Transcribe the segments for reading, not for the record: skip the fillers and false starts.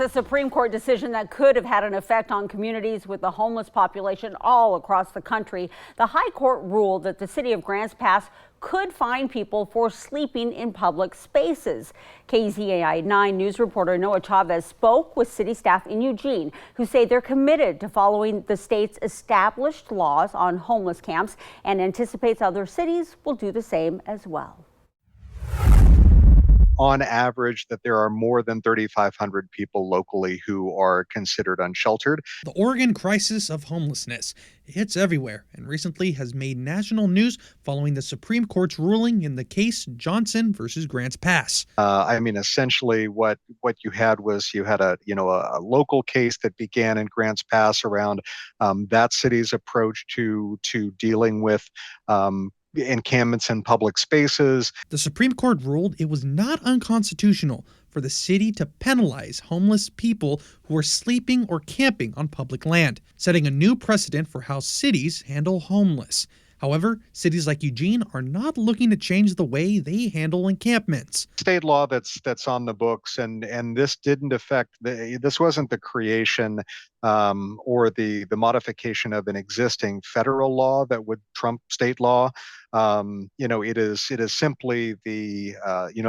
The Supreme Court decision that could have had an effect on communities with the homeless population all across the country. The High Court ruled that the city of Grants Pass could fine people for sleeping in public spaces. KZAI 9 News reporter Noah Chavez spoke with city staff in Eugene, who say they're committed to following the state's established laws on homeless camps and anticipates other cities will do the same as well. On average, that there are more than 3,500 people locally who are considered unsheltered. The Oregon crisis of homelessness hits everywhere and recently has made national news following the Supreme Court's ruling in the case Johnson versus Grants Pass. Essentially what you had was a local case that began in Grants Pass around that city's approach to dealing with encampments in public spaces. The Supreme Court ruled it was not unconstitutional for the city to penalize homeless people who are sleeping or camping on public land, setting a new precedent for how cities handle homeless. However, cities like Eugene are not looking to change the way they handle encampments. State law that's on the books, and this didn't affect this wasn't the creation or the modification of an existing federal law that would trump state law. It is simply the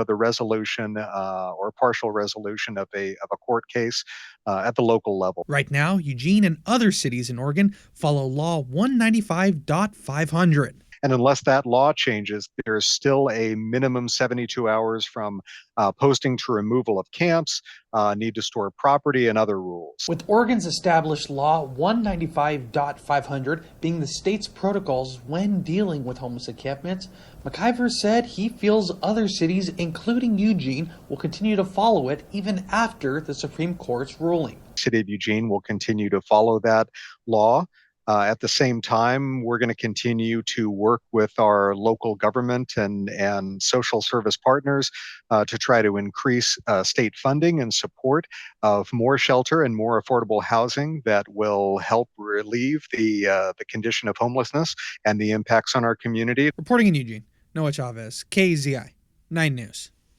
resolution or partial resolution of a court case at the local level. Right now, Eugene and other cities in Oregon follow Law 195.500. And unless that law changes, there's still a minimum 72 hours from posting to removal of camps, need to store property, and other rules. With Oregon's established Law 195.500 being the state's protocols when dealing with homeless encampments, McIver said he feels other cities, including Eugene, will continue to follow it even after the Supreme Court's ruling. The City of Eugene will continue to follow that law. At the same time, we're going to continue to work with our local government and social service partners to try to increase state funding and support of more shelter and more affordable housing that will help relieve the condition of homelessness and the impacts on our community. Reporting in Eugene, Noah Chavez, KZI 9 News.